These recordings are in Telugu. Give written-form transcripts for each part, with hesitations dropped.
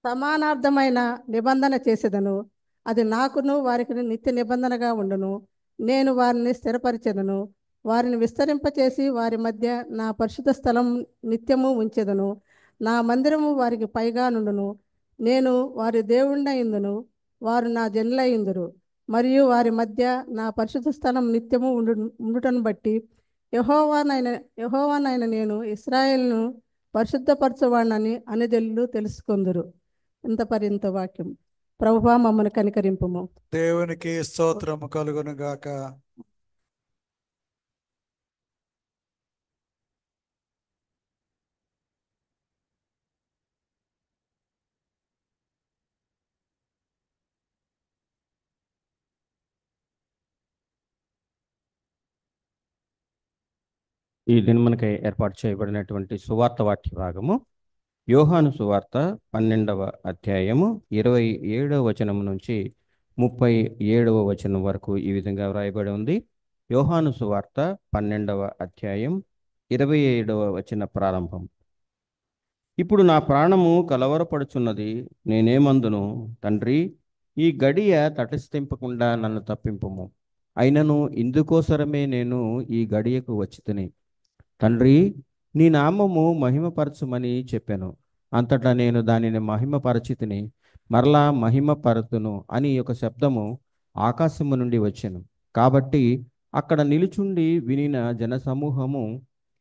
సమానార్థమైన నిబంధన చేసేదను. అది నాకును వారికి నిత్య నిబంధనగా ఉండును. నేను వారిని స్థిరపరిచెదను. వారిని విస్తరింపచేసి వారి మధ్య నా పరిశుద్ధ స్థలం నిత్యము ఉంచెదను. నా మందిరము వారికి పైగా నుండును. నేను వారి దేవుణ్ణయిందును. వారు నా జనులయిందురు. మరియు వారి మధ్య నా పరిశుద్ధ స్థలం నిత్యము ఉండుటను బట్టి యెహోవానైన యెహోవానైన నేను ఇశ్రాయేలును పరిశుద్ధపరచువాడినని అనుజనులు తెలుసుకొందురు. ఇంత వాక్యం. ప్రభువా మమ్మల్ని కనికరింపుము. దేవునికి స్తోత్రము కలుగును గాక. ఈ దినమునకై ఏర్పాటు చేయబడినటువంటి సువార్త వాక్య భాగము యోహాను సువార్త 12వ అధ్యాయము 27వ వచనము నుంచి 37వ వచనం వరకు ఈ విధంగా వ్రాయబడి ఉంది. యోహాను సువార్త 12వ అధ్యాయం 27వ వచన ప్రారంభం. ఇప్పుడు నా ప్రాణము కలవరపడుచున్నది, నేనేమందును, తండ్రి, ఈ గడియ తటస్థింపకుండా నన్ను తప్పింపుము. అయినను ఇందుకోసరమే నేను ఈ గడియకు వచ్చితిని. తండ్రి, నీ నామము మహిమపరచుమని చెప్పాను. అంతటా నేను దానిని మహిమపరచితిని, మరలా మహిమపరతును అని ఒక శబ్దము ఆకాశము నుండి వచ్చెను. కాబట్టి అక్కడ నిలుచుండి వినిన జనసమూహము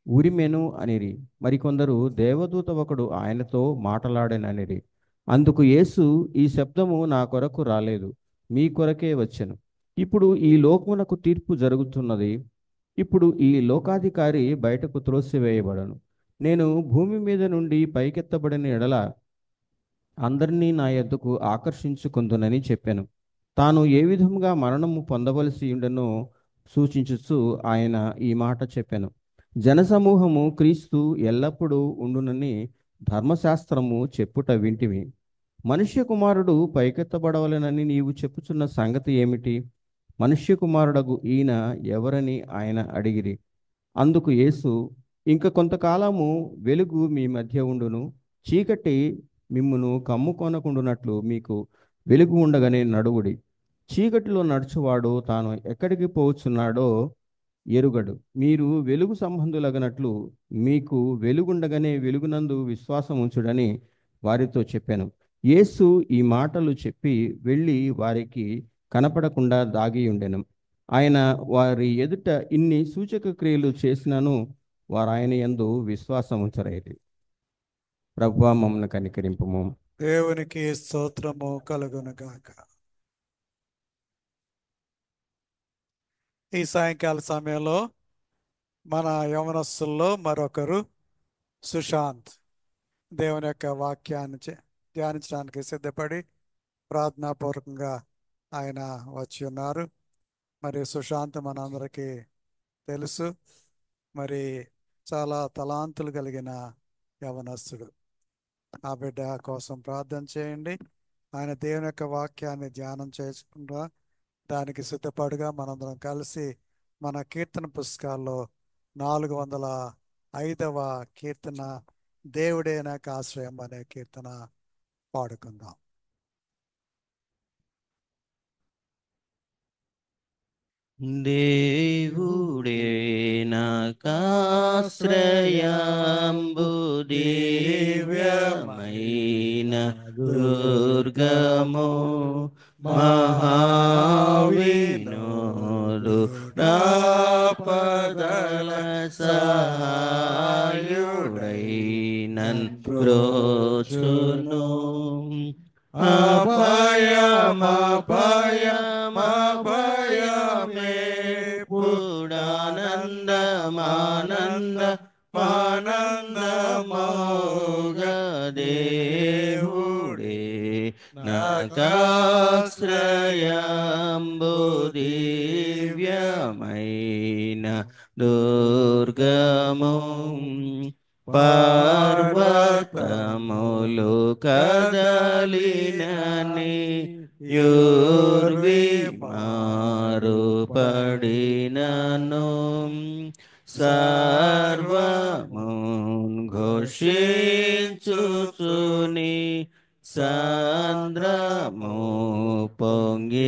ఉరిమెను అనిరి. మరికొందరు దేవదూత ఒకడు ఆయనతో మాటలాడెననిరి. అందుకు యేసు, ఈ శబ్దము నా కొరకు రాలేదు, మీ కొరకే వచ్చెను. ఇప్పుడు ఈ లోకమునకు తీర్పు జరుగుతున్నది. ఇప్పుడు ఈ లోకాధికారి బయటకు త్రోసివేయబడను. నేను భూమి మీద నుండి పైకెత్తబడిన ఎడల అందరినీ నా యొద్దకు ఆకర్షించుకుందునని చెప్పాను. తాను ఏ విధముగా మరణము పొందవలసి ఉండనో సూచించుచు ఆయన ఈ మాట చెప్పాను. జనసమూహము క్రీస్తు ఎల్లప్పుడూ ఉండునని ధర్మశాస్త్రము చెప్పుట వింటివి. మనుష్య కుమారుడు పైకెత్తబడవలెనని నీవు చెప్పుచున్న సంగతి ఏమిటి? మనుష్య కుమారుడగు ఈయన ఎవరని ఆయన అడిగిరి. అందుకు యేసు, ఇంక కొంతకాలము వెలుగు మీ మధ్య ఉండును. చీకటి మిమ్మును కమ్ముకొనకుండునట్లు మీకు వెలుగు ఉండగానే నడువుడి. చీకటిలో నడుచువాడు తాను ఎక్కడికి పోవచ్చున్నాడో ఎరుగడు. మీరు వెలుగు సంబంధులగనట్లు మీకు వెలుగుండగానే వెలుగునందు విశ్వాసం ఉంచుడని వారితో చెప్పాను. యేసు ఈ మాటలు చెప్పి వెళ్ళి వారికి కనపడకుండా దాగి ఉండెను. ఆయన వారి ఎదుట ఇన్ని సూచక క్రియలు చేసినను వారు ఆయన యందు విశ్వాసం ఉంచలేదు. ప్రభువా మమ్మల్ని కనికరింపుము. దేవునికి స్తోత్రము కలుగును గాక. ఈ సాయంకాల సమయంలో మన యవనస్తుల్లో మరొకరు సుశాంత్ దేవుని యొక్క వాక్యాన్ని ధ్యానించడానికి సిద్ధపడి ప్రార్థనాపూర్వకంగా ఆయన వచ్చి ఉన్నారు. మరి సుశాంత్ మనందరికీ తెలుసు. మరి చాలా తలాంతులు కలిగిన యవనస్తుడు. ఆ బిడ్డ కోసం ప్రార్థన చేయండి. ఆయన దేవుని యొక్క వాక్యాన్ని ధ్యానం చేసుకుంటా దానికి సిద్ధపడుగా మనందరం కలిసి మన కీర్తన పుస్తకాల్లో 405వ కీర్తన దేవుడే నాకు ఆశ్రయం అనే కీర్తన పాడుకుందాం. దేవుడే నాకాశ్రయాంబు, దివ్యమైన దుర్గము, మహావినోదు రాపదల సహాయుడై నన్ ప్రోచును. పుడానందమానంద ఆనందమోగ దేవుడే నాకాశ్రయాంబు, దివ్యమైన దుర్గము, పర్వతములు కదలినని యూర్విమారు పడినను, సర్వమున్ ఘోషించుచుని సన్నిధిని పొంగినను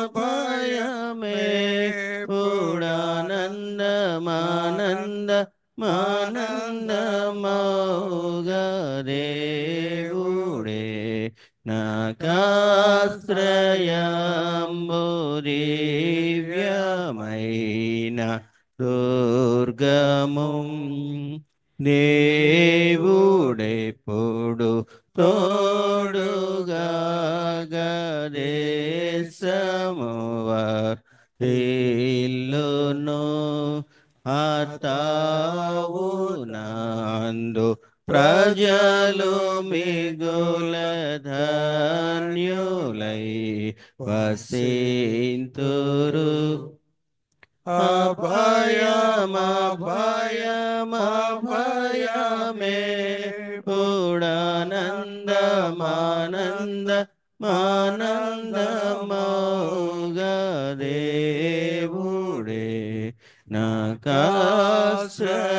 అభయమే పూడానందమానందమౌగా దేవుడే నాకాశ్రయంబు దివ్యమైన దుర్గము దేవుడెప్పుడు తోడుగా గదేశమువర్తిల్లును ఆతావు నందు ప్రజలు మిగుల ధన్యులై వసింతురు అభయమే పూడానందమానందమౌగా దేవుడే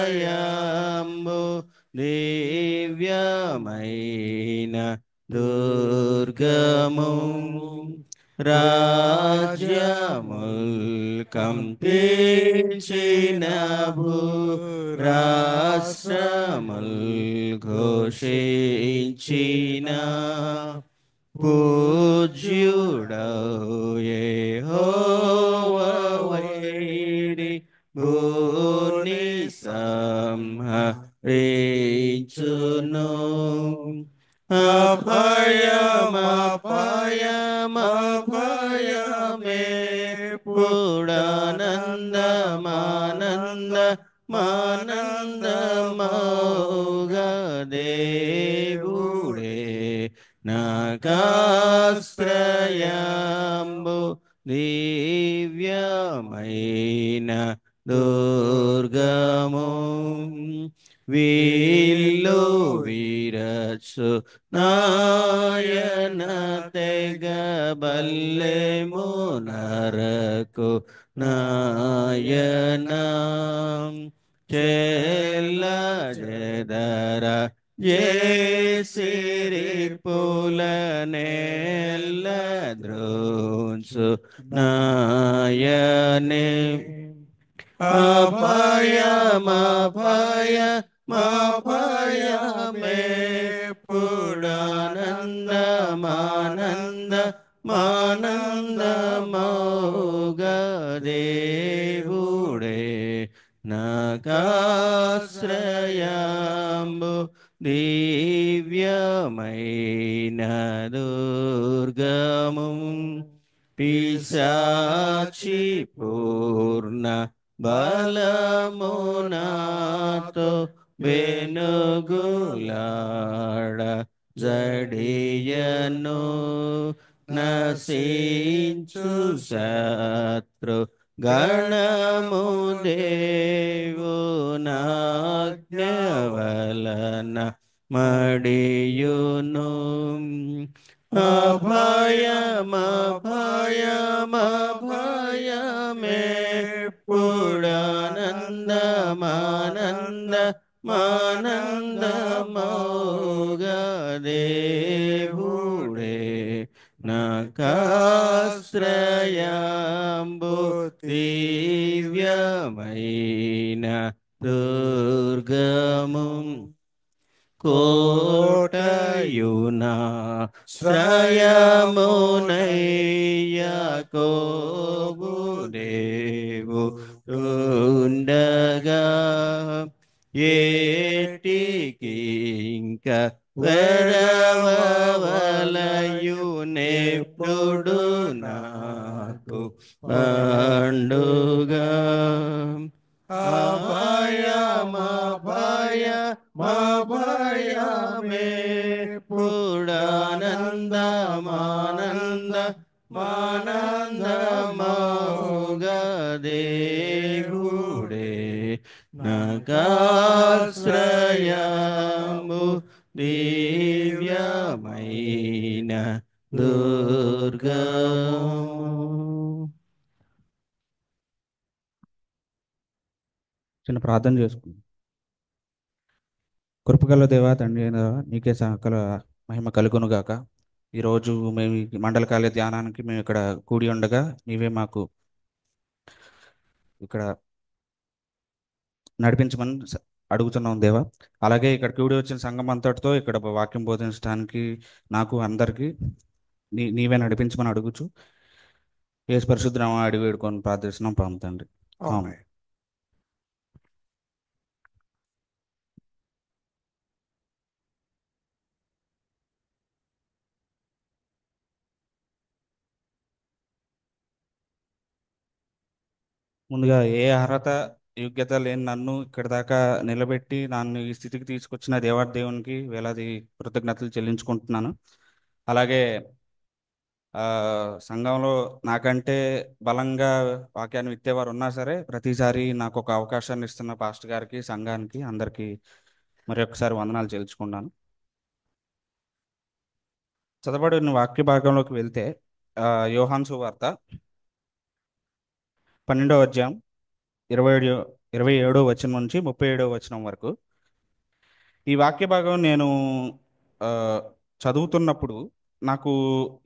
నాకాశ్రయంబు దివ్యమైన దుర్గము రాజ్యముల్ కంపించిన రాష్ట్రముల్ ఘోషించిన పూజ్యుడౌ యెహోవా వైరి భూని సంహరించును అభయమే పూడానందమానందమౌగా దేవుడే నాకాశ్రయంబు దివ్యమైన దుర్గము విల్లు వీరసు నాయన తెగబల్లెము నరకు నాయన చెల్ల జదర జేసిరి పులనెల్ల ద్రోన్సు నాయనే అభయమే పూడానందమానందమౌగా దేవుడే నాకాశ్రయంబు దివ్యమైన దుర్గము పిశాచి పూర్ణ బలమునాతో బెనుగులాడ జడియను నశించు శత్రు గణము దేవునాజ్ఞ వలన మడియును అభయమే పూడానందమానందమౌగా దేవుడే నాకాశ్రయంబు దివ్యమైన దుర్గము కోటయునా శ్రయమునయ్యాకోబు దేవు ఉండగా ఏటికింక వెరవలయునెప్పుడు నాకు పండుగా అభయమే పూడానందమానందమౌగా దేవుడే నాకాశ్రయము దివ్యమైన దుర్గము. చిన్న ప్రార్థన చేసుకుందాం. కృపగల దేవా తండ్రి అయిన నీకే సకల మహిమ కలుగును గాక. ఈరోజు మేము ఈ మండలకాల ధ్యానానికి మేము ఇక్కడ కూడి ఉండగా నీవే మాకు ఇక్కడ నడిపించమని అడుగుతున్నాం దేవా. అలాగే ఇక్కడ కూడి వచ్చిన సంఘం అంతటితో ఇక్కడ వాక్యం బోధించడానికి నాకు అందరికీ నీవే నడిపించమని అడుగుచు యేసు పరిశుద్ధ నామమున అడిగి వేడుకొని ప్రార్థిస్తున్నాం పరమ తండ్రి. ఆమేన్. ముందుగా ఏ అర్హత యోగ్యత లేని నన్ను ఇక్కడ దాకా నిలబెట్టి నన్ను ఈ స్థితికి తీసుకొచ్చిన దేవాది దేవునికి వేలాది కృతజ్ఞతలు చెల్లించుకుంటున్నాను. అలాగే సంఘంలో నాకంటే బలంగా వాక్యాన్ని విత్తేవారు ఉన్నా సరే ప్రతిసారి నాకు ఒక అవకాశాన్ని ఇస్తున్న పాస్టర్ గారికి, సంఘానికి, అందరికీ మరి ఒకసారి వందనాలు చెల్లించుకున్నాను. చదవబడిన వాక్య భాగంలోకి వెళ్తే యోహాను సువార్త 12వ అధ్యాయం 27వ వచనం నుంచి 37వ వచనం వరకు ఈ వాక్య భాగం నేను చదువుతున్నప్పుడు నాకు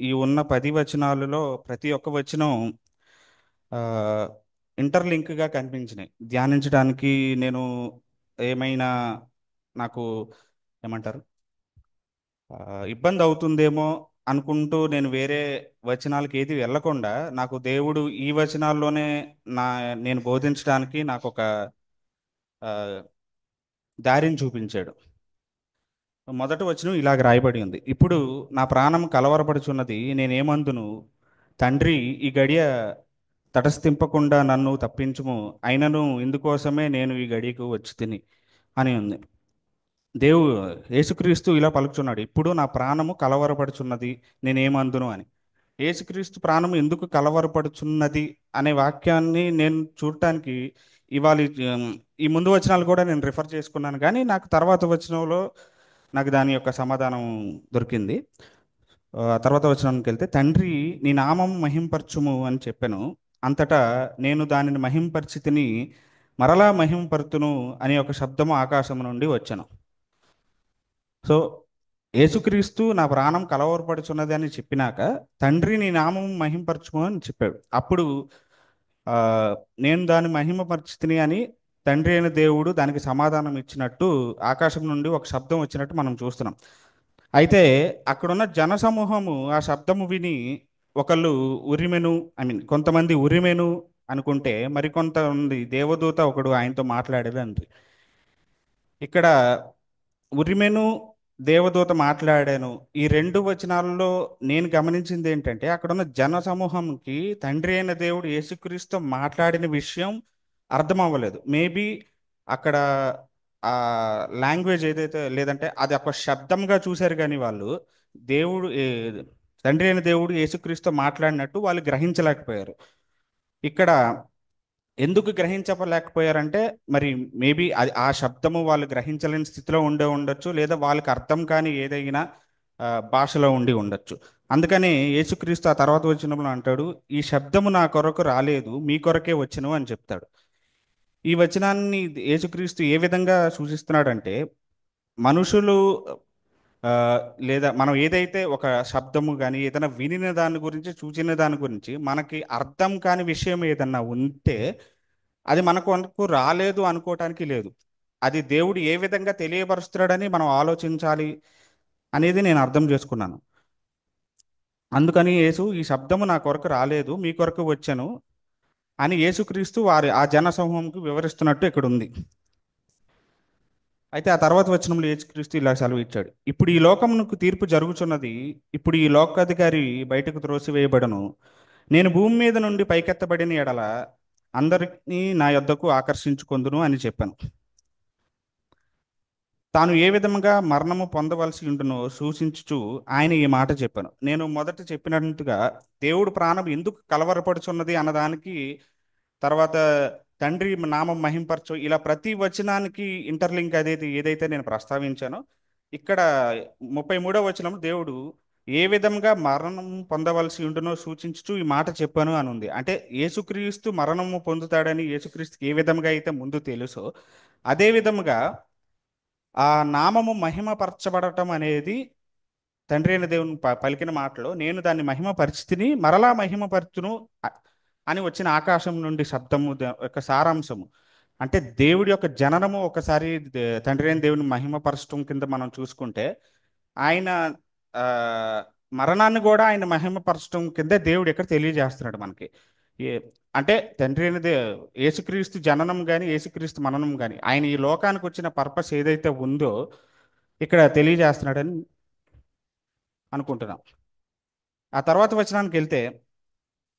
ఈ ఉన్న 10 వచనాలలో ప్రతి ఒక్క వచనం ఇంటర్లింక్గా కనిపించినాయి. ధ్యానించడానికి నేను ఏమైనా నాకు ఏమంటారు ఇబ్బంది అవుతుందేమో అనుకుంటూ నేను వేరే వచనాలకి ఏది వెళ్ళకుండా నాకు దేవుడు ఈ వచనాల్లోనే నేను బోధించడానికి నాకు ఒక దారిని చూపించాడు. మొదటి వచనం ఇలాగ రాయబడి ఉంది. ఇప్పుడు నా ప్రాణం కలవరపడుచున్నది, నేనేమందును తండ్రి ఈ గడియ తటస్థింపకుండా నన్ను తప్పించుము, అయినను ఇందుకోసమే నేను ఈ గడియకు వచ్చి తిని అని ఉంది. యేసుక్రీస్తు ఇలా పలుకుచున్నాడు, ఇప్పుడు నా ప్రాణము కలవరపడుచున్నది, నేనేమందును అని. యేసుక్రీస్తు ప్రాణం ఎందుకు కలవరపడుచున్నది అనే వాక్యాన్ని నేను చూడటానికి ఇవాళ ఈ ముందు వచనాలు కూడా నేను రిఫర్ చేసుకున్నాను, కానీ నాకు తర్వాత వచనంలో నాకు దాని యొక్క సమాధానం దొరికింది. తర్వాత వచనానికి వెళ్తే, తండ్రి నీ నామం మహింపరచుము అని చెప్పాను, అంతటా నేను దానిని మహింపరిచితిని, మరలా మహింపరుతును అనే ఒక శబ్దము ఆకాశం నుండి వచ్చాను. సో యేసుక్రీస్తు నా ప్రాణం కలవరపడుచున్నది అని చెప్పినాక తండ్రి నీ నామం మహింపరచుము అని చెప్పాడు. అప్పుడు నేను దాన్ని మహిమపరిచితిని అని తండ్రి అయిన దేవుడు దానికి సమాధానం ఇచ్చినట్టు ఆకాశం నుండి ఒక శబ్దం వచ్చినట్టు మనం చూస్తున్నాం. అయితే అక్కడున్న జనసమూహము ఆ శబ్దము విని ఒకళ్ళు ఉరిమెను కొంతమంది ఉరిమెను అనుకుంటే మరికొంతమంది దేవదూత ఒకడు ఆయనతో మాట్లాడేది అంది. ఇక్కడ ఉరిమెను దేవదూత మాట్లాడాను ఈ 2 వచనాలలో నేను గమనించింది ఏంటంటే అక్కడున్న జన సమూహంకి తండ్రి అయిన దేవుడు యేసుక్రీస్తు మాట్లాడిన విషయం అర్థం అవ్వలేదు. మేబీ అక్కడ ఆ లాంగ్వేజ్ ఏదైతే లేదంటే అది ఒక శబ్దంగా చూశారు, కానీ వాళ్ళు తండ్రి అయిన దేవుడు యేసుక్రీస్తు మాట్లాడినట్టు వాళ్ళు గ్రహించలేకపోయారు. ఇక్కడ ఎందుకు గ్రహించలేకపోయారంటే మరి మేబీ అది ఆ శబ్దము వాళ్ళు గ్రహించలేని స్థితిలో ఉండొచ్చు, లేదా వాళ్ళకి అర్థం కాని ఏదైనా భాషలో ఉండి ఉండొచ్చు. అందుకని యేసుక్రీస్తు ఆ తర్వాత వచ్చినప్పుడు అంటాడు, ఈ శబ్దము నా కొరకు రాలేదు, మీ కొరకే వచ్చును అని చెప్తాడు. ఈ వచనాన్ని యేసుక్రీస్తు ఏ విధంగా సూచిస్తున్నాడంటే, మనుషులు లేదా మనం ఏదైతే ఒక శబ్దము కానీ ఏదైనా వినిన దాని గురించి చూసిన దాని గురించి మనకి అర్థం కాని విషయం ఏదన్నా ఉంటే అది మనకు రాలేదు అనుకోవటానికి లేదు. అది దేవుడు ఏ విధంగా తెలియపరుస్తున్నాడని మనం ఆలోచించాలి అనేది నేను అర్థం చేసుకున్నాను. అందుకని యేసు ఈ శబ్దము నా కొరకు రాలేదు, మీ కొరకు వచ్చాను అని యేసుక్రీస్తు ఆ జన సమూహంకు వివరిస్తున్నట్టు ఇక్కడ ఉంది. అయితే ఆ తర్వాత వచనంలో యేసుక్రీస్తు ఇలా సెలవు ఇచ్చాడు, ఇప్పుడు ఈ లోకమునకు తీర్పు జరుగుతున్నది, ఇప్పుడు ఈ లోకాధికారి బయటకు త్రోసివేయబడను, నేను భూమి మీద నుండి పైకెత్తబడిన ఎడల అందరినీ నా యొద్దకు ఆకర్షించుకొందును అని చెప్పాను. తాను ఏ విధంగా మరణము పొందవలసి ఉండునో సూచించుచు ఆయన ఈ మాట చెప్పాను. నేను మొదట చెప్పినట్టుగా దేవుడు ప్రాణం ఎందుకు కలవరపడుచున్నది అన్నదానికి తర్వాత తండ్రి నామం మహింపరచు, ఇలా ప్రతి వచనానికి ఇంటర్లింక్ ఏదైతే నేను ప్రస్తావించానో ఇక్కడ 33వ వచనం దేవుడు ఏ విధంగా మరణం పొందవలసి ఉండునో సూచించుచు ఈ మాట చెప్పాను అని ఉంది. అంటే యేసుక్రీస్తు మరణము పొందుతాడని యేసుక్రీస్తుకి ఏ విధంగా అయితే ముందు తెలుసో అదే విధముగా ఆ నామము మహిమపరచబడటం అనేది తండ్రి అయిన దేవుని పలికిన మాటలో నేను దాన్ని మహిమపరిచితిని మరలా మహిమపరచును అని వచ్చిన ఆకాశం నుండి శబ్దము యొక్క సారాంశము. అంటే దేవుడి యొక్క జననము ఒకసారి తండ్రి అయిన దేవుని మహిమపరచడం కింద మనం చూసుకుంటే, ఆయన ఆ, మరణాన్ని కూడా ఆయన మహిమపరచడం కింద దేవుడు ఇక్కడ తెలియజేస్తున్నాడు మనకి. ఏ అంటే తండ్రి అయిన యేసుక్రీస్తు జననం కానీ యేసుక్రీస్తు మరణం కానీ ఆయన ఈ లోకానికి వచ్చిన పర్పస్ ఏదైతే ఉందో ఇక్కడ తెలియజేస్తున్నాడని అనుకుంటున్నాం. ఆ తర్వాత వచనానికి వెళ్తే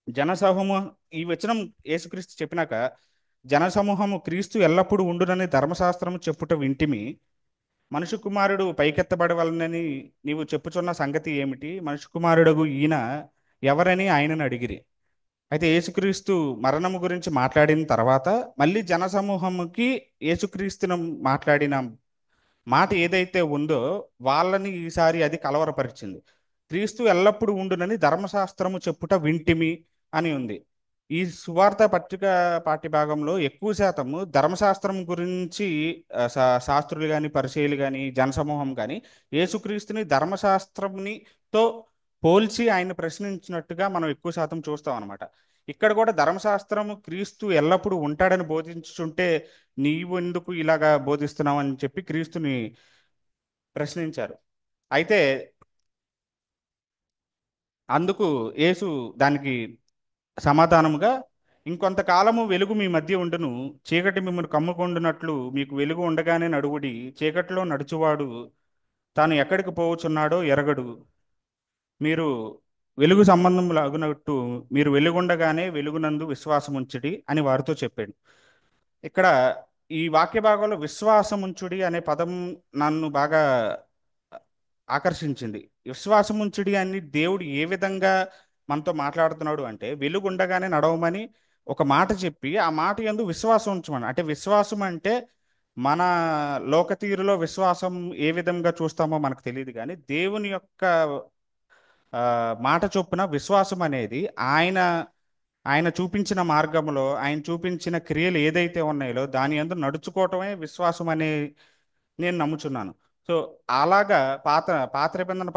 జనసమూహం, ఈ వచనం యేసుక్రీస్తు చెప్పినాక జనసమూహము క్రీస్తు ఎల్లప్పుడూ ఉండునని ధర్మశాస్త్రము చెప్పుట వింటిమి. మనుష్య కుమారుడు పైకెత్తబడవలనని నీవు చెప్పుచున్న సంగతి ఏమిటి? మనుష్య కుమారుడు ఈయన ఎవరని ఆయనను అడిగిరి. అయితే యేసుక్రీస్తు మరణము గురించి మాట్లాడిన తర్వాత మళ్ళీ జనసమూహముకి యేసుక్రీస్తును మాట్లాడిన మాట ఏదైతే ఉందో వాళ్ళని ఈసారి అది కలవరపరిచింది. క్రీస్తు ఎల్లప్పుడూ ఉండునని ధర్మశాస్త్రము చెప్పుట వింటిమి అని ఉంది. ఈ సువార్త పత్రిక పాఠ్యభాగంలో ఎక్కువ శాతము ధర్మశాస్త్రం గురించి శాస్త్రులు కానీ పరిచయులు కానీ జనసమూహం కానీ యేసుక్రీస్తుని ధర్మశాస్త్రంతో పోల్చి ఆయన ప్రశ్నించినట్టుగా మనం ఎక్కువ శాతం చూస్తాం అనమాట. ఇక్కడ కూడా ధర్మశాస్త్రము క్రీస్తు ఎల్లప్పుడూ ఉంటాడని బోధించుంటే నీవు ఎందుకు ఇలాగా బోధిస్తున్నావు అని చెప్పి క్రీస్తుని ప్రశ్నించారు. అయితే అందుకు యేసు దానికి సమాధానముగా, ఇంకొంతకాలము వెలుగు మీ మధ్య ఉండును, చీకటి మిమ్మల్ని కమ్ముకొండునట్లు మీకు వెలుగు ఉండగానే నడువుడి. చీకటిలో నడుచువాడు తాను ఎక్కడికి పోవచ్చున్నాడో ఎరగడు. మీరు వెలుగు సంబంధం లాగునట్టు మీరు వెలుగుండగానే వెలుగునందు విశ్వాసముంచుడి అని వారితో చెప్పాడు. ఇక్కడ ఈ వాక్య భాగంలో విశ్వాసముంచుడి అనే పదం నన్ను బాగా ఆకర్షించింది. విశ్వాసముంచుడి అని దేవుడు ఏ విధంగా మనతో మాట్లాడుతున్నాడు అంటే, వెలుగుండగానే నడవమని ఒక మాట చెప్పి ఆ మాట యందు విశ్వాసం ఉంచమని. అంటే విశ్వాసం అంటే మన లోక తీరులో విశ్వాసం ఏ విధంగా చూస్తామో మనకు తెలియదు, కానీ దేవుని యొక్క మాట చొప్పున విశ్వాసం అనేది ఆయన ఆయన చూపించిన మార్గంలో ఆయన చూపించిన క్రియలు ఏదైతే ఉన్నాయో దాని యందు నడుచుకోవటమే విశ్వాసం అనే నేను నమ్ముచున్నాను. సో అలాగా పాత పాత నిబంధన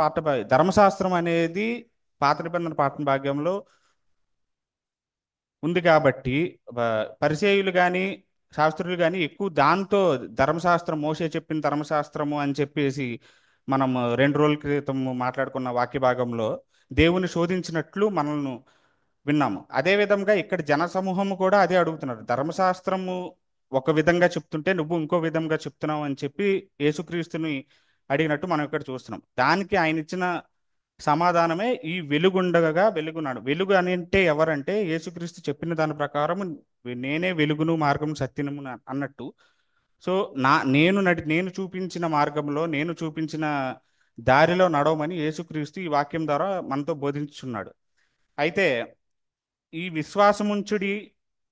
ధర్మశాస్త్రం అనేది పాత నిబంధన పాఠ భాగ్యంలో ఉంది కాబట్టి పరిచయులు కానీ శాస్త్రులు కానీ ఎక్కువ దాంతో ధర్మశాస్త్రం, మోషే చెప్పిన ధర్మశాస్త్రము అని చెప్పేసి మనం 2 రోజుల క్రితం మాట్లాడుకున్న వాక్య భాగంలో దేవుని శోధించినట్లు మనల్ని విన్నాము. అదే విధంగా ఇక్కడ జనసమూహము కూడా అదే అడుగుతున్నారు. ధర్మశాస్త్రము ఒక విధంగా చెప్తుంటే నువ్వు ఇంకో విధంగా చెప్తున్నావు అని చెప్పి యేసుక్రీస్తుని అడిగినట్టు మనం ఇక్కడ చూస్తున్నాం. దానికి ఆయన ఇచ్చిన సమాధానమే ఈ వెలుగుండగా వెలుగున్నాడు. వెలుగు అని అంటే ఎవరంటే యేసుక్రీస్తు చెప్పిన దాని ప్రకారం నేనే వెలుగును మార్గం సత్యము అన్నట్టు. సో నేను చూపించిన మార్గంలో నేను చూపించిన దారిలో నడవమని యేసుక్రీస్తు ఈ వాక్యం ద్వారా మనతో బోధించుచున్నాడు. అయితే ఈ విశ్వాసముంచుడి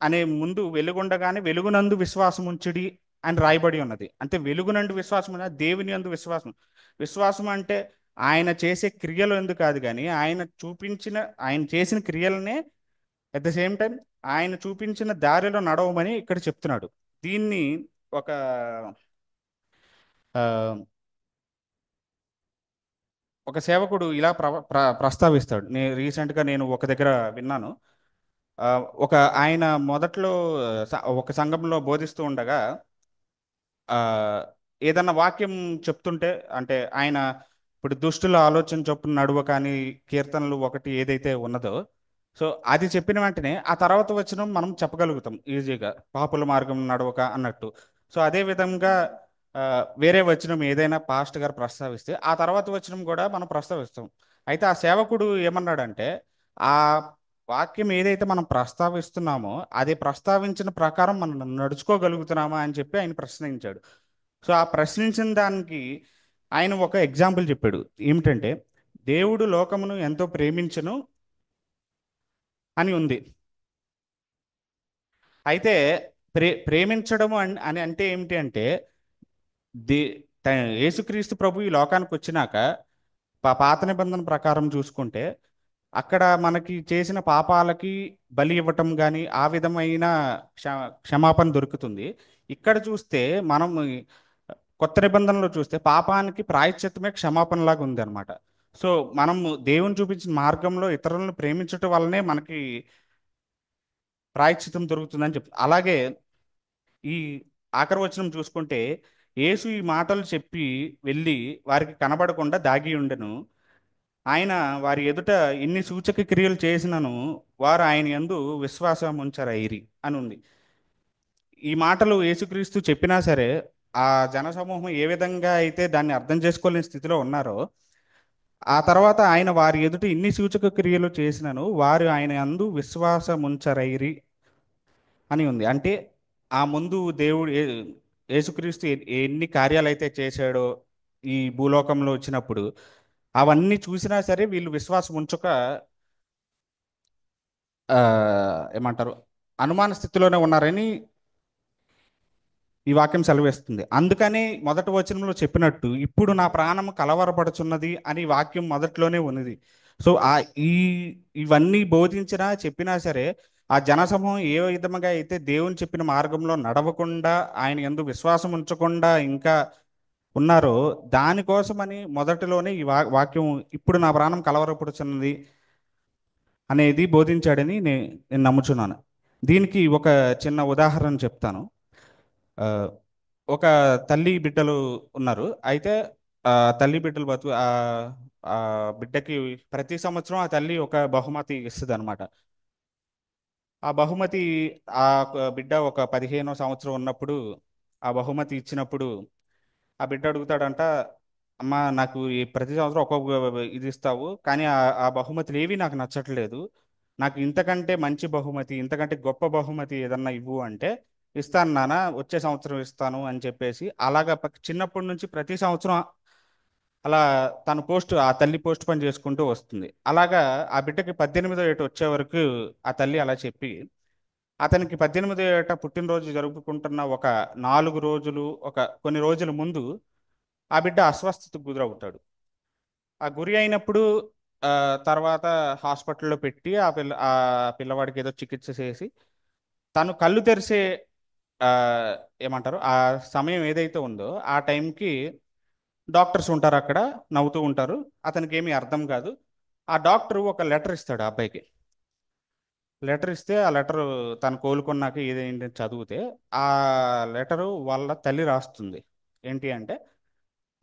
అనే ముందు వెలుగుండగానే వెలుగునందు విశ్వాసముంచుడి అని రాయబడి ఉన్నది. అంటే వెలుగునందు విశ్వాసం దేవుని యందు విశ్వాసం. విశ్వాసం అంటే ఆయన చేసే క్రియలు ఎందుకు కాదు, కానీ ఆయన చేసిన క్రియలనే అట్ ద సేమ్ టైం ఆయన చూపించిన దారిలో నడవమని ఇక్కడ చెప్తున్నాడు. దీన్ని ఒక ఒక సేవకుడు ఇలా ప్రస్తావిస్తాడు. రీసెంట్గా నేను ఒక దగ్గర విన్నాను. ఒక ఆయన మొదట్లో ఒక సంఘంలో బోధిస్తూ ఉండగా ఏదన్నా వాక్యం చెప్తుంటే, అంటే ఆయన ఇప్పుడు దుష్టుల ఆలోచన చొప్పున నడువ కానీ కీర్తనలు 1 ఏదైతే ఉన్నదో, సో అది చెప్పిన వెంటనే ఆ తర్వాత వచనం మనం చెప్పగలుగుతాం ఈజీగా, పాపుల మార్గం నడవక అన్నట్టు. సో అదే విధంగా వేరే వచనం ఏదైనా పాస్ట్ గారు ప్రస్తావిస్తే ఆ తర్వాత వచనం కూడా మనం ప్రస్తావిస్తాం. అయితే ఆ సేవకుడు ఏమన్నాడంటే, ఆ వాక్యం ఏదైతే మనం ప్రస్తావిస్తున్నామో అది ప్రస్తావించిన ప్రకారం మనం నడుచుకోగలుగుతున్నామా అని చెప్పి ఆయన ప్రశ్నించాడు. సో ఆ ప్రశ్నించిన దానికి ఆయన ఒక ఎగ్జాంపుల్ చెప్పాడు. ఏమిటంటే, దేవుడు లోకమును ఎంతో ప్రేమించను అని ఉంది. అయితే ప్రేమించడం అని అంటే ఏమిటి అంటే, దే యేసుక్రీస్తు ప్రభు ఈ లోకానికి వచ్చినాక పాత నిబంధన ప్రకారం చూసుకుంటే అక్కడ మనకి చేసిన పాపాలకి బలి ఇవ్వటం కానీ ఆ విధమైన క్షమాపణ దొరుకుతుంది. ఇక్కడ చూస్తే మనం కొత్త నిబంధనలో చూస్తే పాపానికి ప్రాయశ్చిత్తమే క్షమాపణలాగా ఉంది అనమాట. సో మనం దేవుని చూపించిన మార్గంలో ఇతరులను ప్రేమించటం వల్లనే మనకి ప్రాయశ్చిత్తం దొరుకుతుందని చెప్తుంది. అలాగే ఈ ఆఖరి వచనం చూసుకుంటే, యేసు ఈ మాటలు చెప్పి వెళ్ళి వారికి కనబడకుండా దాగి ఉండెను. ఆయన వారి ఎదుట ఇన్ని సూచక క్రియలు చేసినను వారు ఆయన యందు విశ్వాసం ఉంచరైరి అని ఉంది. ఈ మాటలు యేసుక్రీస్తు చెప్పినా సరే ఆ జనసమూహం ఏ విధంగా అయితే దాన్ని అర్థం చేసుకోలేని స్థితిలో ఉన్నారో, ఆ తర్వాత ఆయన వారి ఎదుట ఇన్ని సూచక క్రియలు చేసినను వారు ఆయన యందు విశ్వాసముంచరైరి అని ఉంది. అంటే ఆ ముందు దేవుడు యేసుక్రీస్తు ఎన్ని కార్యాలు అయితే చేశాడో ఈ భూలోకంలో వచ్చినప్పుడు, అవన్నీ చూసినా సరే వీళ్ళు విశ్వాసం ఉంచక ఆ, ఏమంటారు, అనుమాన స్థితిలోనే ఉన్నారని ఈ వాక్యం సెలవిస్తుంది. అందుకని మొదటి వచనంలో చెప్పినట్టు ఇప్పుడు నా ప్రాణం కలవరపడుచున్నది అని వాక్యం మొదట్లోనే ఉన్నది. సో ఈ ఇవన్నీ బోధించినా చెప్పినా సరే ఆ జనసమూహం ఏ విధముగా అయితే దేవుని చెప్పిన మార్గంలో నడవకుండా ఆయన యందు విశ్వాసం ఉంచకుండా ఇంకా ఉన్నారో, దానికోసమని మొదటిలోనే ఈ వాక్యం ఇప్పుడు నా ప్రాణం కలవరపడుచున్నది అనేది బోధించాడని నేను నమ్ముచున్నాను. దీనికి ఒక చిన్న ఉదాహరణ చెప్తాను. ఆ, ఒక తల్లి బిడ్డలు ఉన్నారు. అయితే ఆ తల్లి బిడ్డలు ఆ బిడ్డకి ప్రతి సంవత్సరం ఆ తల్లి ఒక బహుమతి ఇస్తుంది అనమాట. ఆ బహుమతి బిడ్డ ఒక 15వ సంవత్సరం ఉన్నప్పుడు ఆ బహుమతి ఇచ్చినప్పుడు ఆ బిడ్డ అడుగుతాడంట, అమ్మ నాకు ఈ ప్రతి సంవత్సరం ఒక్కొక్క ఇది ఇస్తావు, కానీ ఆ బహుమతులు ఏవి నాకు నచ్చట్లేదు, నాకు ఇంతకంటే మంచి బహుమతి ఇంతకంటే గొప్ప బహుమతి ఏదన్నా ఇవ్వు అంటే, ఇస్తాను నాన్న, వచ్చే సంవత్సరం ఇస్తాను అని చెప్పేసి అలాగా చిన్నప్పటి నుంచి ప్రతి సంవత్సరం అలా ఆ తల్లి పోస్ట్ పని చేసుకుంటూ వస్తుంది. అలాగా ఆ బిడ్డకి 18వ ఏట వచ్చే వరకు ఆ తల్లి అలా చెప్పి, అతనికి 18వ ఏట పుట్టినరోజు జరుపుకుంటున్న ఒక 4 రోజులు కొన్ని రోజుల ముందు ఆ బిడ్డ అస్వస్థతకు గురవుతాడు. ఆ గురి అయినప్పుడు ఆ, తర్వాత హాస్పిటల్లో పెట్టి ఆ పిల్లవాడికి ఏదో చికిత్స చేసి తను కళ్ళు తెరిసే ఆ, ఏమంటారు ఆ సమయం ఏదైతే ఉందో ఆ టైంకి డాక్టర్స్ ఉంటారు అక్కడ, నవ్వుతూ ఉంటారు. అతనికి ఏమీ అర్థం కాదు. ఆ డాక్టర్ ఒక లెటర్ ఇస్తాడు ఆ అబ్బాయికి. లెటర్ ఇస్తే ఆ లెటర్ తను కోలుకున్నాక ఏదేంటి అని చదివితే ఆ లెటరు వాళ్ళ తల్లి రాస్తుంది. ఏంటి అంటే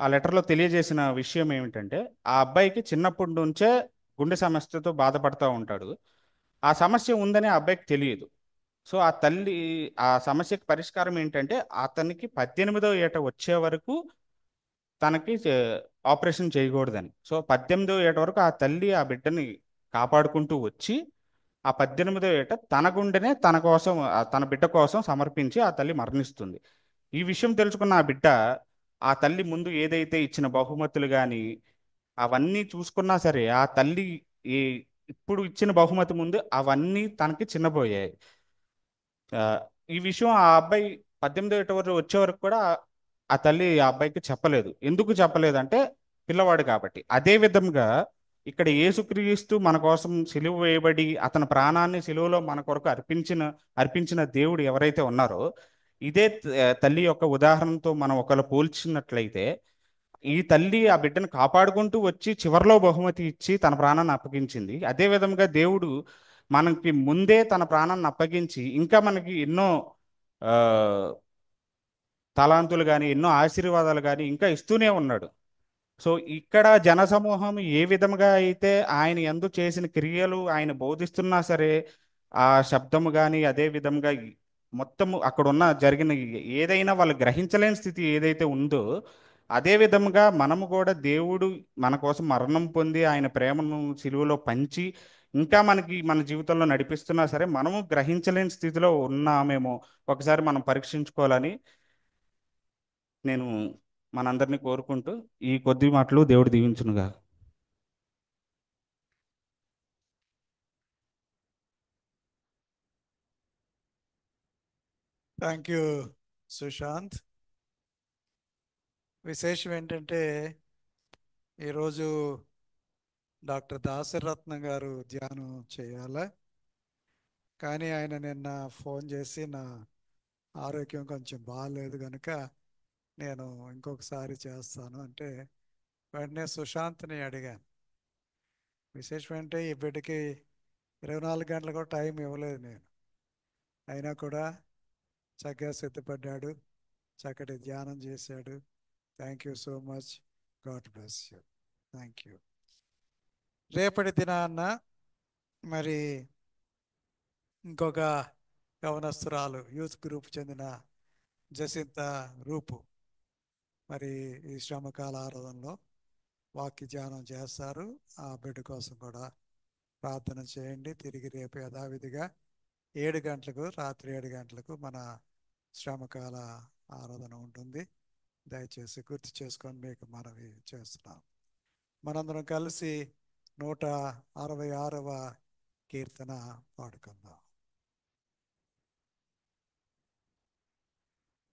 ఆ లెటర్లో తెలియజేసిన విషయం ఏమిటంటే, ఆ అబ్బాయికి చిన్నప్పటి నుంచే గుండె సమస్యతో బాధపడుతూ ఉంటాడు. ఆ సమస్య ఉందని ఆ అబ్బాయికి తెలియదు. సో ఆ తల్లి ఆ సమస్యకి పరిష్కారం ఏంటంటే అతనికి 18వ ఏట వచ్చే వరకు తనకి ఆపరేషన్ చేయకూడదని. సో 18వ ఏట వరకు ఆ తల్లి ఆ బిడ్డని కాపాడుకుంటూ వచ్చి ఆ 18వ ఏట తన గుండెనే తన కోసం తన బిడ్డ కోసం సమర్పించి ఆ తల్లి మరణిస్తుంది. ఈ విషయం తెలుసుకున్న ఆ బిడ్డ ఆ తల్లి ముందు ఏదైతే ఇచ్చిన బహుమతులు కానీ అవన్నీ చూసుకున్నా సరే ఆ తల్లి ఈ ఇప్పుడు ఇచ్చిన బహుమతి ముందు అవన్నీ తనకి చిన్నపోయాయి. ఆ, ఈ విషయం ఆ అబ్బాయి 18 ఏట వరకు వచ్చే వరకు కూడా ఆ తల్లి ఆ అబ్బాయికి చెప్పలేదు. ఎందుకు చెప్పలేదంటే పిల్లవాడు కాబట్టి. అదే విధంగా ఇక్కడ యేసుక్రీస్తు మన కోసం సిలువ వేయబడి అతని ప్రాణాన్ని సిలువలో మన కొరకు అర్పించిన దేవుడు ఎవరైతే ఉన్నారో, ఇదే తల్లి యొక్క ఉదాహరణతో మనం ఒకవేళ పోల్చినట్లయితే ఈ తల్లి ఆ బిడ్డను కాపాడుకుంటూ వచ్చి చివరిలో బహుమతి ఇచ్చి తన ప్రాణాన్ని అప్పగించింది. అదే విధంగా దేవుడు మనకి ముందే తన ప్రాణాన్ని అప్పగించి ఇంకా మనకి ఎన్నో ఆ, తలాంతులు కానీ ఎన్నో ఆశీర్వాదాలు కానీ ఇంకా ఇస్తూనే ఉన్నాడు. సో ఇక్కడ జనసమూహం ఏ విధముగా అయితే ఆయన యందు చేసిన క్రియలు ఆయన బోధిస్తున్నా సరే ఆ శబ్దము కానీ అదే విధంగా మొత్తము అక్కడ ఉన్న జరిగిన ఏదైనా వాళ్ళు గ్రహించలేని స్థితి ఏదైతే ఉందో, అదే విధముగా మనము కూడా దేవుడు మన కోసం మరణం పొంది ఆయన ప్రేమను సిలువలో పంచి ఇంకా మనకి మన జీవితంలో నడిపిస్తున్నా సరే మనము గ్రహించలేని స్థితిలో ఉన్నామేమో ఒకసారి మనం పరీక్షించుకోవాలని నేను మనందరినీ కోరుకుంటూ ఈ కొద్ది మాటలు దేవుడు దీవించునుగా. Thank you Sushant. విశేషం ఏంటంటే ఈరోజు డాక్టర్ దాసరత్న గారు ధ్యానం చేయాలా, కానీ ఆయన నిన్న ఫోన్ చేసి నా ఆరోగ్యం కొంచెం బాగాలేదు కనుక నేను ఇంకొకసారి చేస్తాను అంటే వెంటనే సుశాంత్ని అడిగాను. విశేషం అంటే ఈ బిడ్డకి 24 గంటలు కూడా టైం ఇవ్వలేదు నేను. అయినా కూడా చక్కగా సిద్ధపడ్డాడు, చక్కటి ధ్యానం చేశాడు. Thank you so much. God bless you. Thank you. రేపటి దినాన్న మరి ఇంకొక యవనస్తురాలు యూత్ గ్రూప్ చెందిన జసింత రూపు మరి ఈ శ్రమకాల ఆరాధనలో వాక్య ధ్యానం చేస్తారు. ఆ బిడ్డ కోసం కూడా ప్రార్థన చేయండి. తిరిగి రేపు యథావిధిగా 7 గంటలకు, రాత్రి 7 గంటలకు మన శ్రమకాల ఆరాధన ఉంటుంది. దయచేసి గుర్తు చేసుకొని మీకు మనవి చేస్తున్నాం. మనందరం కలిసి 166వ కీర్తన పాడుకుందాం.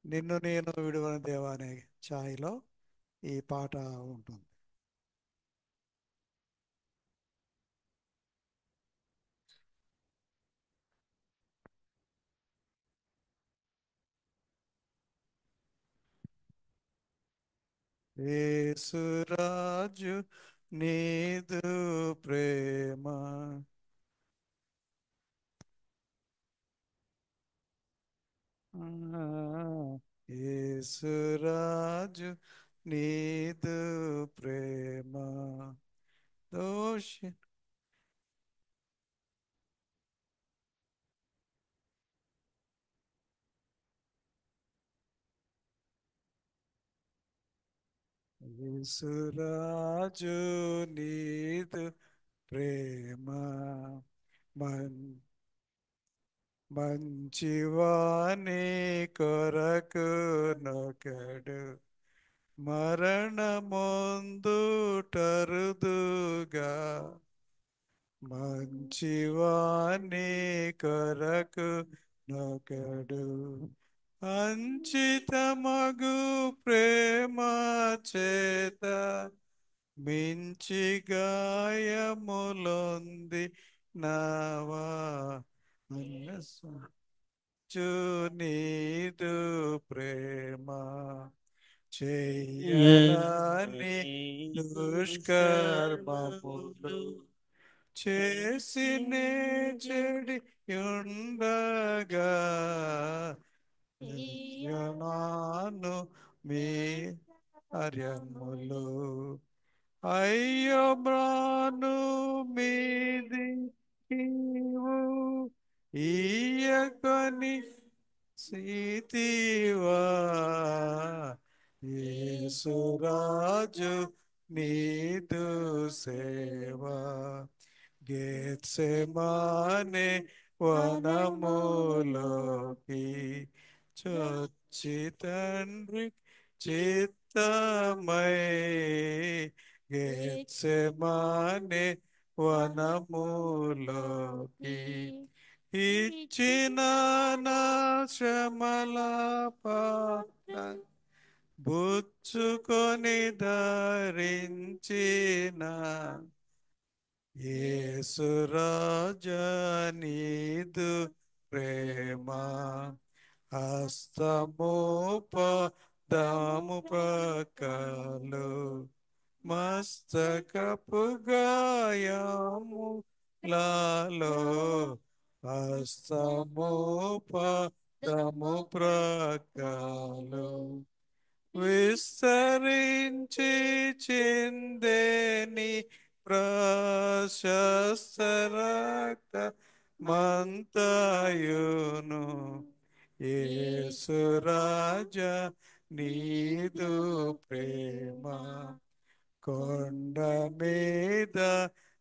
నిన్ను నేను విడువని దేవా అనే ఛాయిలో ఈ పాట ఉంటుంది. యేసురాజు నీదు ప్రేమ యేసురాజు నీదు ప్రేమ దోషి యేసురాజు నీదు ప్రేమ మంచివాని కొరకు నొకడు మరణమొందుటరుదుగా మంచివాని కొరకు నొకడు అంచితమగు ప్రేమ చేత మించి గాయములొంది నావా నీదు ప్రేమ చేయరాని దుష్కర్మములు చేసి నే చెడి ఉండగా నాను మీ కార్యములు అయ్యో బ్రాను మీది ఈయకొని సీతివా యేసురాజు నీదు సేవా గెత్సెమనే వనములోకి చొచ్చి తండ్రి చిత్తమై గెత్సెమనే వనములోకి ఇచ్చిన నా శ్రమల పాత్ర బుచ్చుకొని ధరించిన యేసురాజా నీదు ప్రేమ హస్తము పదము ప్రక్కలు మస్తకపు గాయములలో హస్తము పదము ప్రక్కలు విస్తరించి చిందేని ప్రశస్త రక్త మంతయును యేసురాజా నీదు ప్రేమ కొండ మీద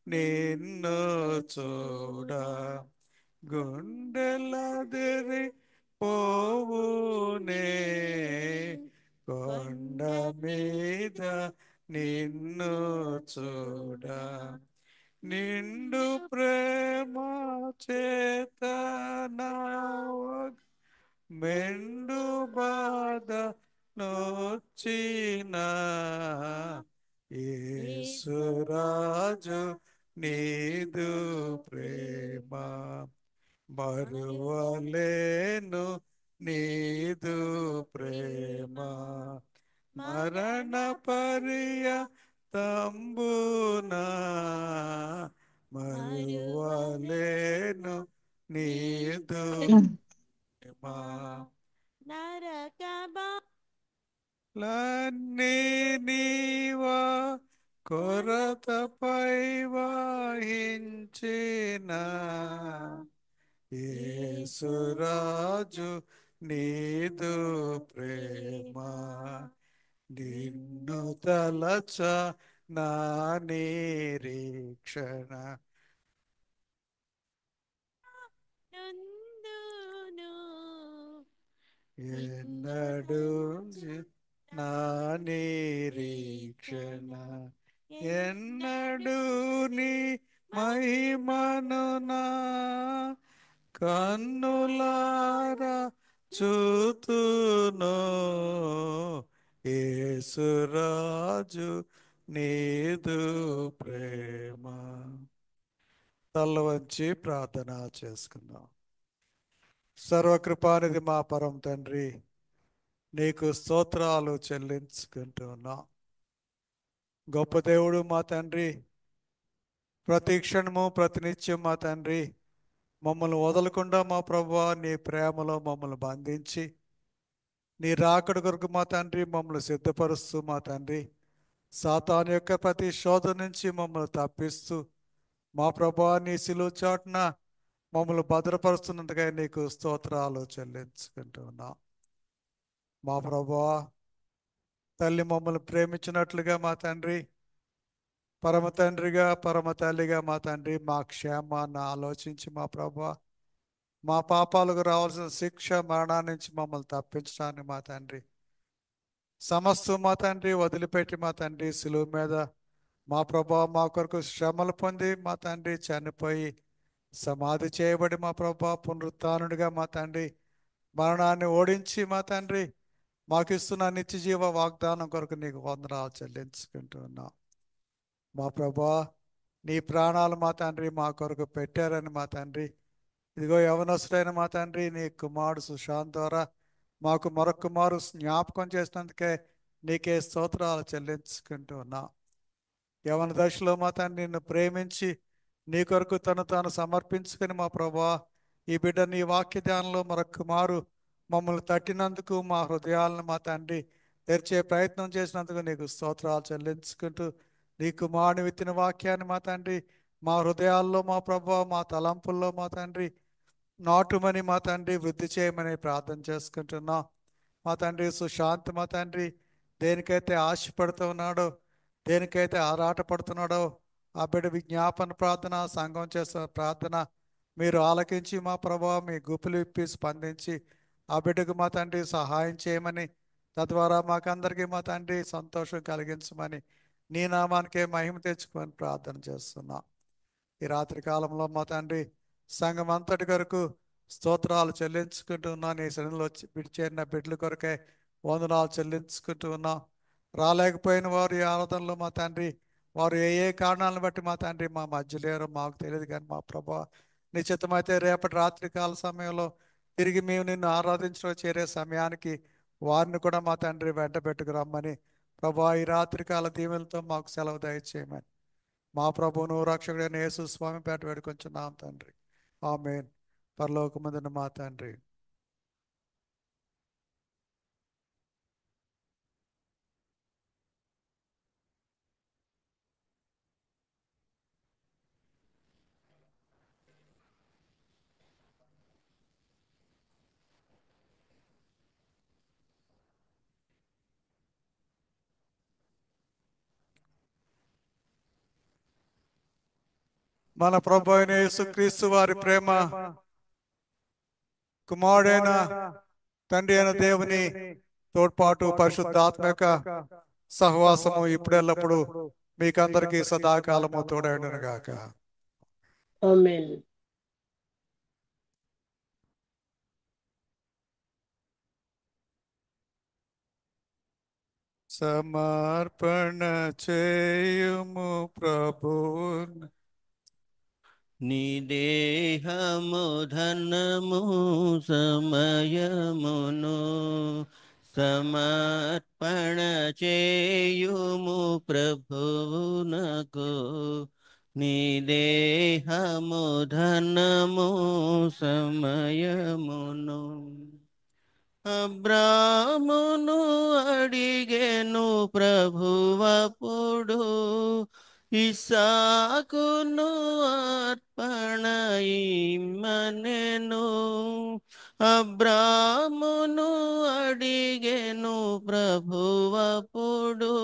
నిన్ను చూడ గుండెలదిరి పోవునే కొండ మీద నిన్ను చూడ నిండు ప్రేమ చేతనా మెండు బాధ నోచిన యేసురాజు నీదు ప్రేమ మరువలేను నీదు ప్రేమ మరణ పర్యంతంబునా మరువలేను నీదు మా లన్నీ నీవా కొరతపై వహించిన యేసురాజు నీదు ప్రేమ నిన్ను తలచ నా నిరీక్షణ ఎన్నడు నా నిరీక్షణ ఎన్నడు నీ మహిమను నా కన్నులారా చూతును యేసురాజు నీదు ప్రేమ. తల వంచి ప్రార్థన చేసుకుందాం. సర్వకృపానిధి మా పరమ తండ్రి, నీకు స్తోత్రాలు చెల్లించుకుంటున్నాం. గొప్ప దేవుడు మా తండ్రి, ప్రతి క్షణము ప్రతినిత్యం మా తండ్రి మమ్మల్ని వదలకుండా మా ప్రభువా నీ ప్రేమలో మమ్మల్ని బంధించి నీ రాకడ కొరకు మా తండ్రి మమ్మల్ని సిద్ధపరుస్తూ మా తండ్రి సాతాను యొక్క ప్రతి శోధన నుంచి మమ్మల్ని తప్పిస్తూ మా ప్రభువా నీ శిలువ చాటున మమ్మల్ని భద్రపరుస్తున్నందుకే నీకు స్తోత్రాలు చెల్లించుకుంటున్నాం. మా ప్రభువా తల్లి మమ్మల్ని ప్రేమించినట్లుగా మా తండ్రి పరమ తండ్రిగా పరమ తల్లిగా మా తండ్రి మా క్షేమాన్ని ఆలోచించి మా ప్రభువా మా పాపాలకు రావాల్సిన శిక్ష మరణాన్ని నుంచి మమ్మల్ని తప్పించడానికి మా తండ్రి సమస్తం మా తండ్రి వదిలిపెట్టి మా తండ్రి శిలువ మీద మా ప్రభువా మా కొరకు శ్రమలు పొంది మా తండ్రి చనిపోయి సమాధి చేయబడి మా ప్రభువా పునరుత్థానుడిగా మా తండ్రి మరణాన్ని ఓడించి మా తండ్రి మాకు ఇస్తున్న నిత్య జీవ వాగ్దానం కొరకు నీకు వందనాలు చెల్లించుకుంటున్నాం. మా ప్రభువా నీ ప్రాణాలు మా తండ్రి మా కొరకు పెట్టారని మా తండ్రి ఇదిగో యవనస్తుడైన మా తండ్రి నీ కుమారుడు సుశాంత్ ద్వారా మాకు మరొక మారు జ్ఞాపకం చేసినందుకే నీకే స్తోత్రాలు చెల్లించుకుంటున్నాం. యవన దశలో మా తండ్రి నిన్ను ప్రేమించి నీ కొరకు తను తాను సమర్పించుకుని మా ప్రభువా ఈ బిడ్డ నీ వాక్య ధ్యానంలో మరొక మారు మమ్మల్ని తట్టినందుకు మా హృదయాలను మా తండ్రి తెరిచే ప్రయత్నం చేసినందుకు నీకు స్తోత్రాలు చెల్లించుకుంటూ నీ కుమారుని విత్తిన వాక్యాన్ని మా తండ్రి మా హృదయాల్లో మా ప్రభువా మా తలంపుల్లో మా తండ్రి నాటుమని మా తండ్రి వృద్ధి చేయమని ప్రార్థన చేసుకుంటున్నాం. మా తండ్రి సుశాంత్ మా తండ్రి దేనికైతే ఆశపడుతూ ఉన్నాడో దేనికైతే ఆరాట పడుతున్నాడో ఆ బిడ్డ విజ్ఞాపన ప్రార్థన సంఘం చేస్తున్న ప్రార్థన మీరు ఆలకించి మా ప్రభువా మీ గుప్పులు ఇప్పి స్పందించి ఆ బిడ్డకు మా తండ్రి సహాయం చేయమని తద్వారా మాకందరికీ మా తండ్రి సంతోషం కలిగించమని నీ నామానికే మహిమ తెచ్చుకొని ప్రార్థన చేస్తున్నాం. ఈ రాత్రి కాలంలో మా తండ్రి సంఘం అంతటి కొరకు స్తోత్రాలు చెల్లించుకుంటున్నాం. నీ శరణలో చేరిన బిడ్డల కొరకే వందనాలు చెల్లించుకుంటూ ఉన్నాం. రాలేకపోయిన వారు ఈ ఆరాధనలో మా తండ్రి వారు ఏ ఏ కారణాలను బట్టి మా తండ్రి మా మధ్య లేరో మాకు తెలియదు కానీ మా ప్రభా నిశ్చితమైతే రేపటి రాత్రి కాల సమయంలో తిరిగి మేము నిన్ను ఆరాధించడం చేరే సమయానికి వారిని కూడా మా తండ్రి వెంట పెట్టుకు రమ్మని ప్రభా ఈ రాత్రి కాల దీవెనలతో మాకు సెలవు దయచేయమని మా ప్రభువును రక్షకుడైన యేసు స్వామి పేట వేడుకొంచున్నాం తండ్రి. ఆమేన్. పరలోకమందున మా తండ్రి మన ప్రభు అయిన యేసుక్రీస్తు వారి ప్రేమ కుమారుడైన తండ్రి అయిన దేవుని తోడ్పాటు పరిశుద్ధాత్మక సహవాసము ఇప్పుడెల్లప్పుడు మీకందరికీ సదాకాలము తోడైండును గాక. ఆమేన్. సమర్పణ చేయుము ప్రభు నీ దేహము ధనము సమయమును సమర్పణ చేయుము ప్రభువునకు నీ దేహము ధనము సమయమును. అబ్రామును అడిగెను ప్రభువప్పుడు ఇస్సాకును అర్పణ ఇమ్మనెను. అబ్రామును అడిగెను ప్రభువప్పుడు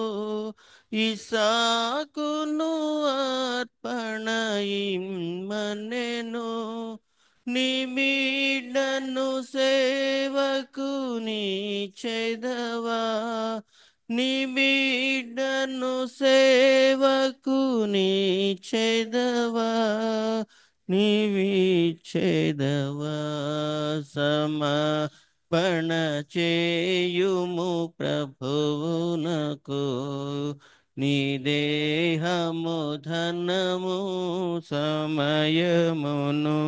ఇస్సాకును అర్పణ ఇమ్మనెను. నీ బిడ్డను సేవకు నీచెదవా, నీ బిడ్డను సేవకు నీచెదవా, నీవిచ్చెదవా. సమర్పణ చేయుము ప్రభువునకు నీ దేహము ధనము సమయమును.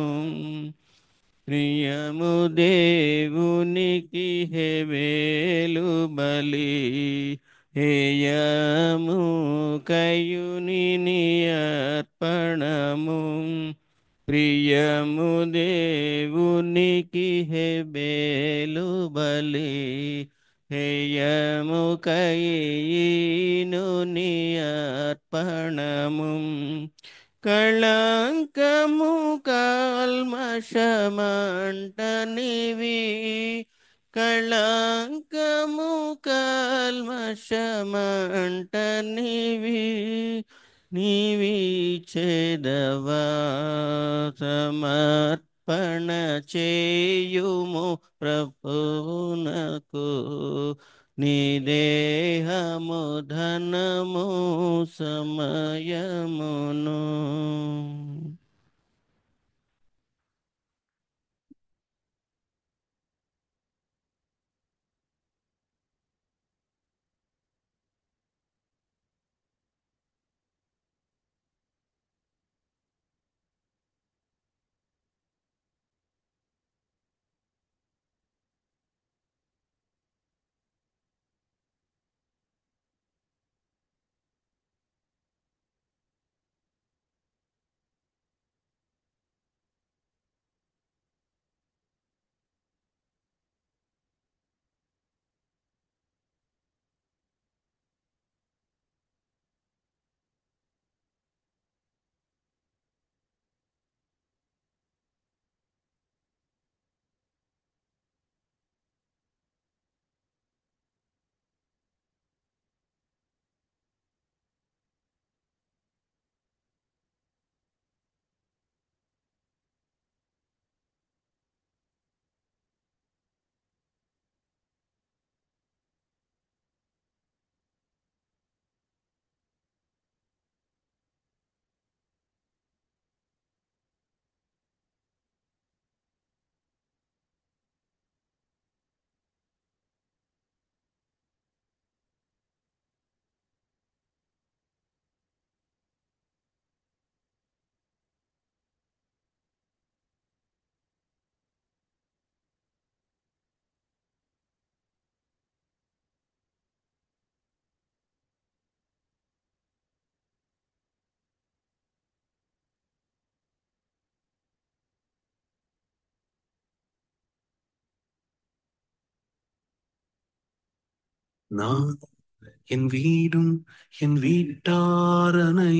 ప్రియము దేవునికి హెబేలు బలి హేయము కయుని అర్పణము. ప్రియము దేవునికి హెబేలు బలి హేయము కయుని అర్పణము. కళంకము కల్మషమంటనివి, కళంకము కల్మషమంటనివి, నీవిచ్చెదవా. సమర్పణ చేయుము ప్రభువునకు నీ దేహము ధనము సమయమును. நான் என் வீடும் என் வீட்டாரனை